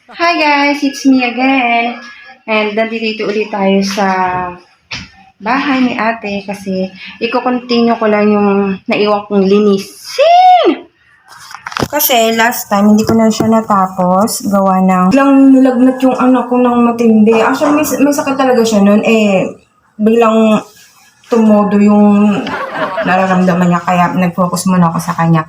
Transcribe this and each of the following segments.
Hi guys, it's me again. And nandito ulit tayo sa bahay ni ate kasi i-continue ko lang yung naiwan kong linisin. Kasi last time hindi ko na siya natapos gawa ng biglang nilagnat yung anak ko ng matindi. Actually may sakit talaga siya noon biglang tumodo yung nararamdaman niya kaya nag-focus muna ako sa kanya.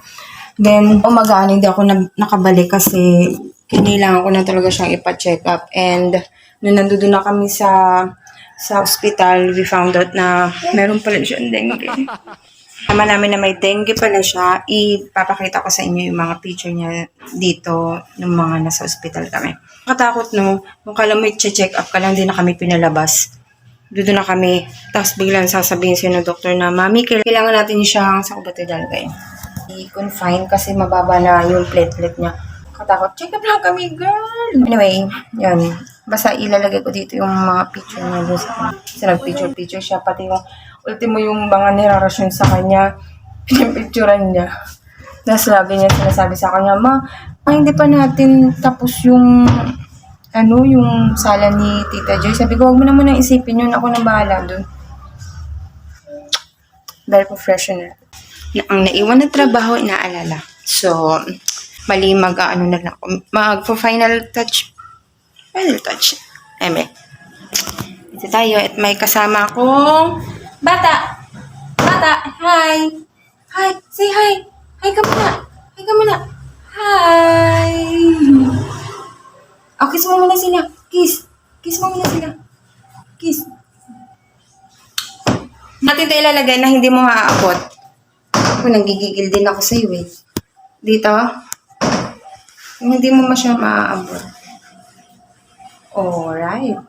Then, umaga, hindi ako nakabalik kasi kailangan ko na talaga siyang ipa-check up. And, nung nandoon na kami sa hospital, we found out na meron pala siyang dengue. Naman namin na may dengue pala siya, ipapakita ko sa inyo yung mga picture niya dito ng mga nasa hospital kami. Nakatakot no, kung kala mo i-check up ka lang, din na kami pinalabas. Doon na kami, tapos biglang sasabihin siya ng doktor na, Mami, kailangan natin siyang sa kubatidalgay. I-confine kasi mababa na yung platelet niya. Katakot, check up lang kami, girl! Anyway, yun. Basta ilalagay ko dito yung mga picture niya doon sa nag-picture siya. Pati yung ultimo yung mga nirarasyon sa kanya, pinipicturan niya. Tapos lagi niya sinasabi sa kanya, Ma, hindi pa natin tapos yung yung sala ni Tita Joy. Sabi ko, huwag mo na munang isipin yun. Ako nang bahala doon. Dahil professional. Ang naiwan na trabaho, inaalala. So, mali mag-final touch. Final touch. Eme. Ito tayo. At may kasama akong bata. Bata. Hi. Hi. Say hi. Hi ka muna. Hi ka muna. Hi. Oh, kiss mo muna sila. Kiss. Kiss mo muna sila. Kiss. Natin tayo ilalagay na hindi mo maaabot. Ako, nagigigil din ako sa iyo eh. Dito, hindi mo masya maaabot. Alright.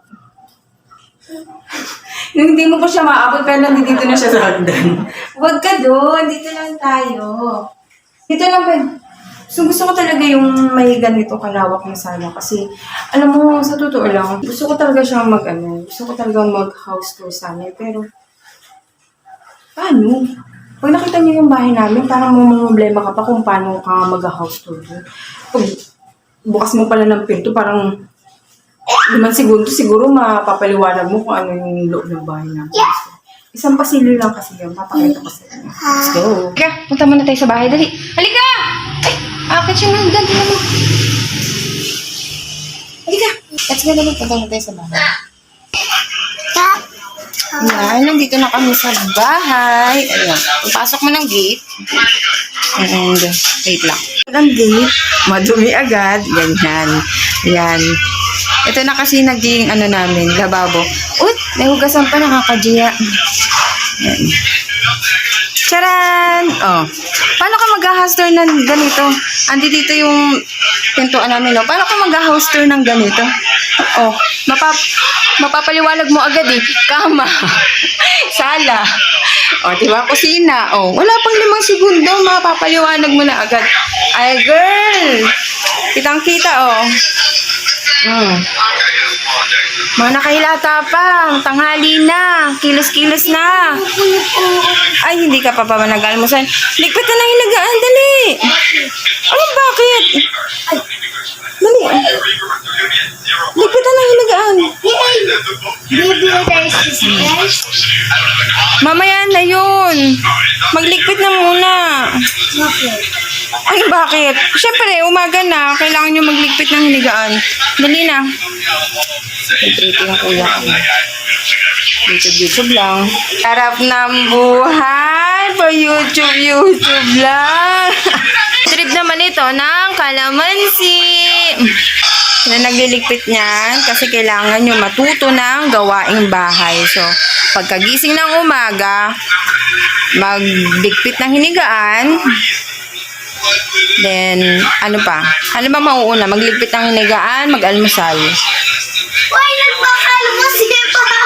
Hindi mo pa siya maaabot pero nandito na siya sa hagdan. Huwag ka doon. Dito lang tayo. Dito lang ba? So, gusto ko talaga yung may ganito kalawak na sala kasi, alam mo, sa totoo lang, gusto ko talaga siyang gusto ko talaga mag-house tour sana pero, paano? Pag nakita niyo yung bahay namin, parang problema ka pa kung paano ka mag-house tour. Pag bukas mo pala ng pinto, parang 5 segundo siguro mapapaliwanag mo kung ano yung loob ng bahay namin. So, isang pasilyo lang kasi yun. Papakita ko sa inyo. Let's go. Halika, punta muna tayo sa bahay. Dali. Halika! Ay, akit siya ng dali naman. Halika. Let's go, dali. Punta muna tayo sa bahay. Ayan, nandito na kami sa bahay. Ayan, pasok mo ng gate. And, wait lang. Ang gate, madumi agad. Ganyan. Ayan. Ito na kasi naging, namin, lababo. Ut, may hugasan pa, nakakajiya. Ayan. Charan! Oh. Paano ka mag-house tour ng ganito? Andi dito yung pintuan namin, no? Paano ka mag-house tour ng ganito? Oh, mapapaliwanag mo agad eh. Kama. Sala. O, diba? Kusina. O, wala pang 5 segundo. Mapapaliwanag mo na agad. Ay, girl. Kitang-kita, o. Mga nakahilata pa. Tanghali na. Kilos-kilos na. Ay, hindi ka pa nag-almusal. Ligpit na ng hilagaan. Dali. Ano, bakit? Dali. Ligpit na ng hilagaan. Mamaya na yun. Magligpit na muna. Ano, bakit? Siyempre, umaga na. Kailangan nyo magligpit ng hinigaan. Dali na. Ito yung kuya ko. YouTube lang. Harap ng buhay. Pa YouTube lang. Trip naman ito ng kalamansi. Na nagliligpit niyan kasi kailangan nyo matuto ng gawaing bahay. So, pagkagising ng umaga, magligpit ng hinigaan. Then, ano pa? Ano ba mauuna? Magligpit ng hinigaan, mag-almusal. Why nagpapalmo si Papa?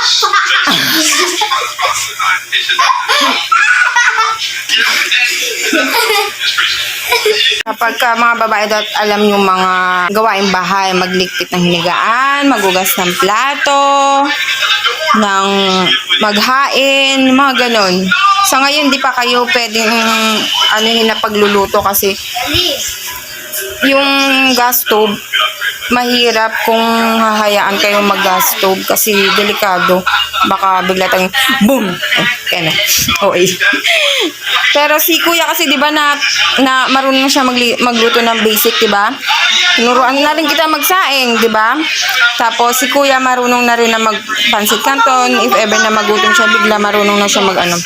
Kapag mga babae daw alam yung mga gawaing bahay, magligpit ng hinigaan, magugas ng plato, ng maghain, mga ganon. Sa ngayon, di pa kayo pwedeng na pagluluto kasi yung gas stove, mahirap kung hahayaan kayong mag-gas stove kasi delikado. Baka bigla tayong boom! Kaya na. Okay. Pero si kuya kasi, di ba, na marunong siya magluto ng basic, di ba? Tinuruan na rin kita magsaing, di ba? Tapos si kuya marunong na rin na magpansit canton. If ever na magutom siya, bigla marunong na siya mag-ano.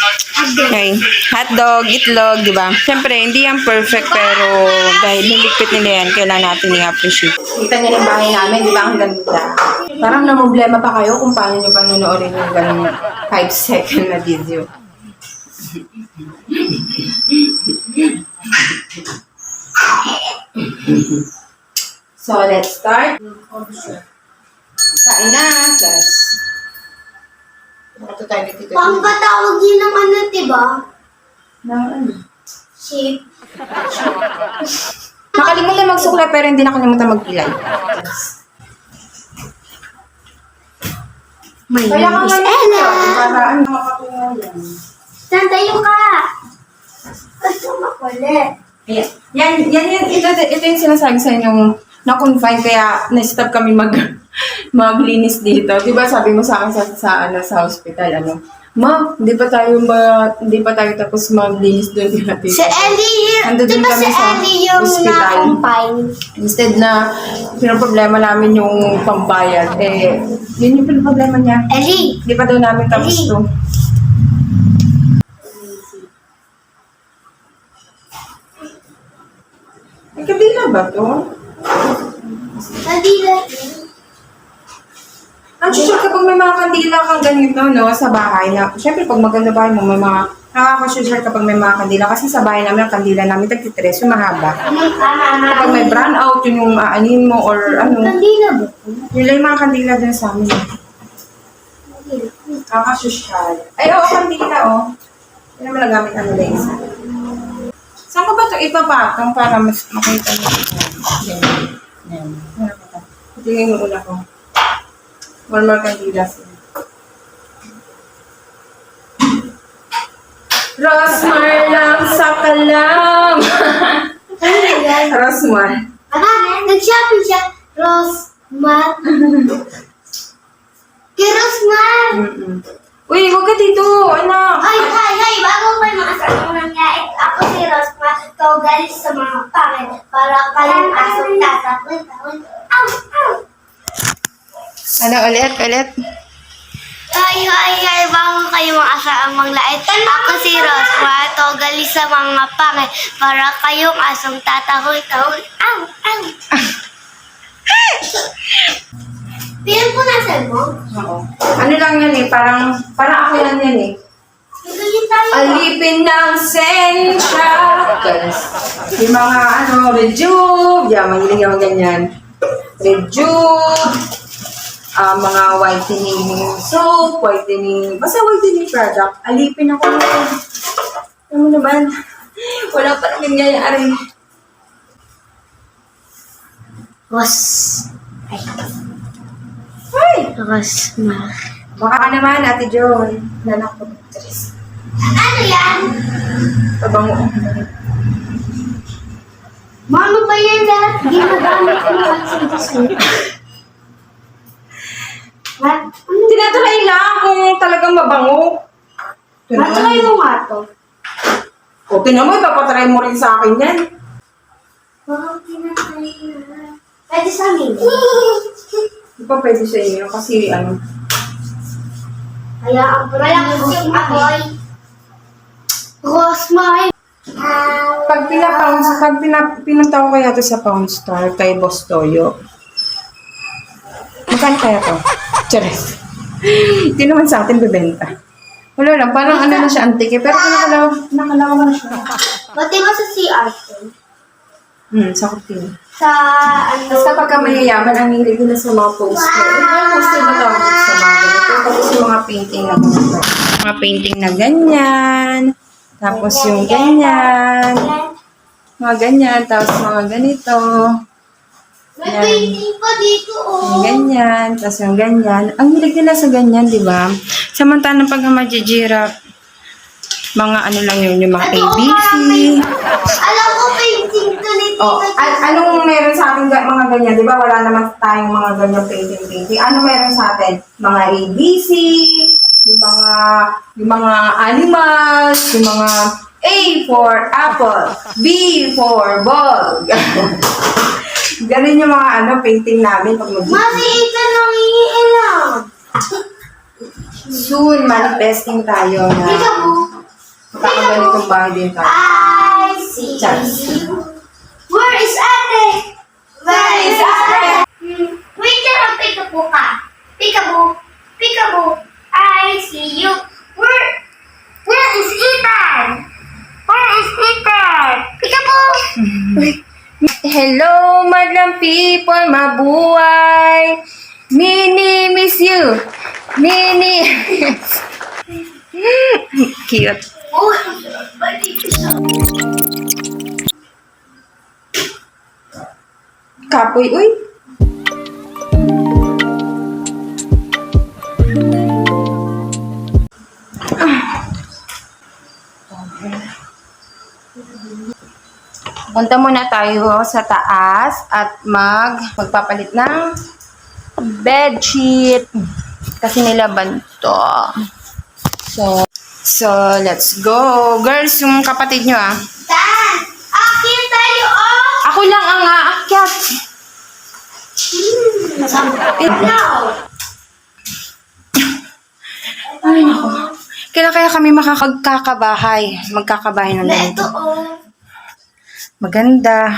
Okay. Hotdog, itlog, di ba? Siyempre, hindi yan perfect, pero dahil niligpit nila yan, kailangan natin i-appreciate. Kita niyo yung bahay namin, di ba? Ang ganda. Parang namumblema pa kayo kung paano nyo panunoodin yung ganun 5-second na video. So, let's start. Kain na, guys. Ito tayo dito. Pampatawag yun ng ano, diba? Na ano? Shape. Nakalimutan magsuklay pero hindi nakalimutan magpilay. My Kaya ka name is nga Ella. para ano makatungan yan. Saan tayo ka? Gusto makulit. Yan. Ito yung sinasabi sa inyong na-confine kaya na-stop kami maglinis dito. Di ba sabi mo sa akin sa hospital, ano? Ma, hindi pa tayo tapos maglinis doon kina tita. Si Ellie, Ando din di ba kami si sa Ellie yung hospital. na-confine? Instead na pinoproblema namin yung pambayad, yun yung pinoproblema niya. Ellie! Hindi pa daw namin tapos Ali. to. May kabila ba to? Nadila. Ang sure kapag may mga kandila kang ganito, no, sa bahay na, syempre pag maganda bahay mo, may mga, nakaka-sure kapag may mga kandila. Kasi sa bahay namin, ang kandila namin, tagtitres, yung mahaba. Kapag may brown out, yun yung aanin mo, or ano, Nadila ba? yun lang yung mga kandila dun sa amin. Nakaka-social. Ay, oo, kandila, oh. Yan naman nagamit ang nila isa. Saan ko ba ito ipapatong para mas makita nyo? Yan. Ito yung una ko. One more kandila sila. Rosmar lang sa kalam. Ano yan? Rosmar. Nag-shopping siya. Rosmar. Kay Rosmar. Uy, huwag ka dito, anak. Ay, bago ko yung mga sarang nangyayat. Ako si Rosmar. Ikaw galing sa mga pangit. Para kayong asong tatakot. Ano, ulit? Ay, bago kayo mga asaang manglait. Ako si Rosmar. Ikaw galing sa mga pangit. Para kayong asong tatakot. Pero po nasan mo? Oo. Ano lang yan eh, parang ako yan eh. Ganyan tayo. Alipin ng sensya. Yung mga rejuve. Yan, mahilig ako ganyan. Rejuve. Mga whitening soap, basta whitening product. Alipin ako. Ano mo naman? Wala pa rin nangyayari. Ay! Rosmar. Baka ka naman, Ate Joy. Nanak ko. Ano yan? Pabango. Mano ba yan lahat? Ginagamit ko lang sa gusto. What? Tinatry lang kung talagang mabango. Matry mo nga to. O, tinan mo, ipapatry mo rin sa akin yan. Baka pinatry na. Pwede sa amin. Hindi pa pwede sa inyo kasi Kaya ang malakas yung apoy. Rosmar. pag pinunta ko kaya to sa Pound Star kay Boss Toyo. Magkano kaya to? Charis. Hindi naman sa atin bibenta. Wala lang, parang na siya antike, pero nakalawa na siya. Pati mo sa CR ko. Sa kurtina. Sa ano. Basta pagka mayayaman, ang hilig nila sa mga poster. Yung poster na tawag sa mga ganito. Tapos yung mga painting na ganito. Mga painting na ganyan. Tapos yung ganyan. Mga ganyan. Tapos mga ganito. May Yan. painting pa dito, Yung oh. ganyan. Tapos yung ganyan. Ang hilig nila sa ganyan, di ba? Samantalang pag majijira, mga ano lang yun, yung mga Ito, ABC. Alam ko painting to ni Oh, anong meron sa ating mga ganyan? Di ba wala naman tayong mga ganyan painting. Ano meron sa atin? Mga ABC, yung mga animals, yung mga A for apple, B for ball. Ganun yung mga painting namin pag mag Masi, ito nang iinom. Soon, manifesting tayo na Ito mo. magkakaganitong bahay din tayo. I see. Chance. Where is ate? Where is ate? Wait lang, peekaboo ka. Peekaboo. Peekaboo. I see you. Where is Ethan? Where is Ethan? Peekaboo. Hello, madlang people, mabuhay! Mini miss you! Mini! Cute. Oh, Kapoy, uy! Punta muna tayo sa taas at magpapalit ng bedsheet. Kasi nilaban to. So, let's go. Girls, yung kapatid nyo Dan, akyat tayo, oh. Ako lang ang aakyat. No. Ay, naku. Kailan kaya kami magkakabahay ng Ito, ganito? oh. Maganda.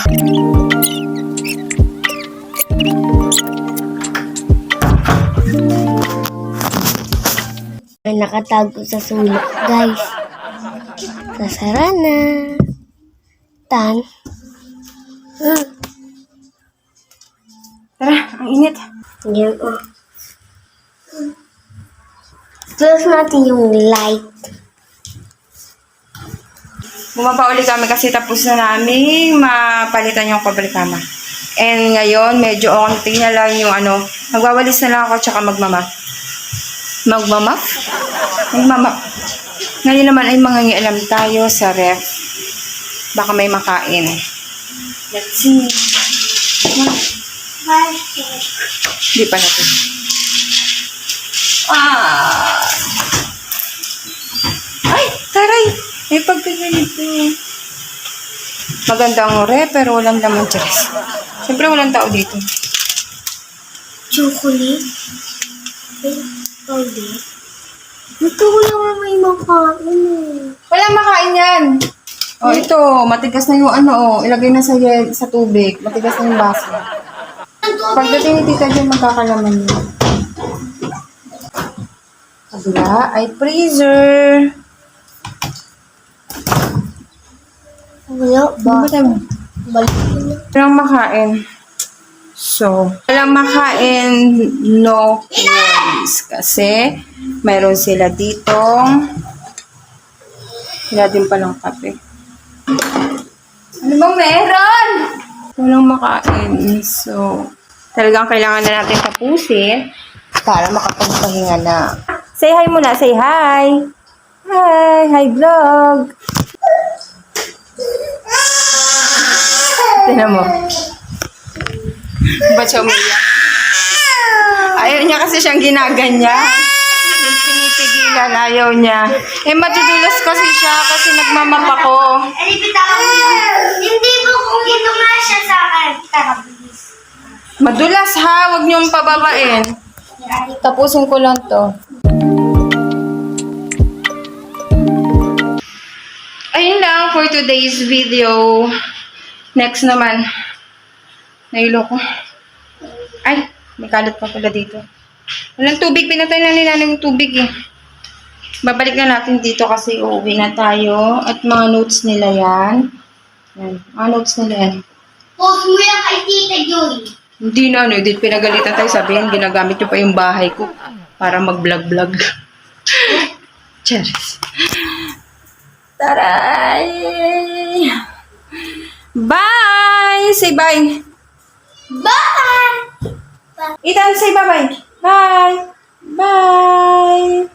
May nakatago sa sulok, guys. Sasara na. Tan. Tara, ang init. Yan, oh. Close natin yung light. Bumaba uli kami kasi tapos na namin mapalitan yung kabalikama. And ngayon, medyo onting na lang yung magwawalis na lang ako tsaka magmamap. Magmamap? Ngayon naman ay mangingialam tayo sa ref. Baka may makain. Let's see. Di pa natin. Ay, taray! May pagkaganito. Magandang ref, pero walang laman charis. Siyempre walang tao dito. Chocolate? Powder? Ito wala may makain eh. Walang makain yan. Oh, ito. Matigas na yung ilagay na sa tubig. Matigas na yung baso. Pagdating ni Tita Jen, magkakalaman yun. Kabila ay freezer. Wala ba? Walang makain. So, walang makain, no worries. Kasi, mayroon sila ditong wala din palang kape. Ano bang meron? Walang makain. So, talagang kailangan na natin tapusin para makapagpahinga na. Say hi muna. Say hi. Hi. Hi, vlog. Tignan mo. Ba't siya umiyak? Ayaw niya kasi siyang ginaganyan. Yung pinipigilan, ayaw niya. Matudulas kasi siya kasi nagmamap ako. Hindi mo kung ito nga siya sa akin. Takabilis. Madulas ha, huwag niyong pababain. Tapusin ko lang to. Ayun lang for today's video. Next naman. Nahilo ko. Ay, may kalat pa pala dito. Walang tubig. Pinatay na nila ng tubig eh. Babalik na natin dito kasi uuwi na tayo. At mga notes nila yan. Yan. Mga notes nila yan. Post mo yan kay Tita Joy. Hindi na hindi pinagalitan tayo. Sabihin, ginagamit nyo pa yung bahay ko para mag-vlog-vlog. Cheers. Taray! Bye! Say bye! Bye! Ethan, say bye-bye! Bye! Bye!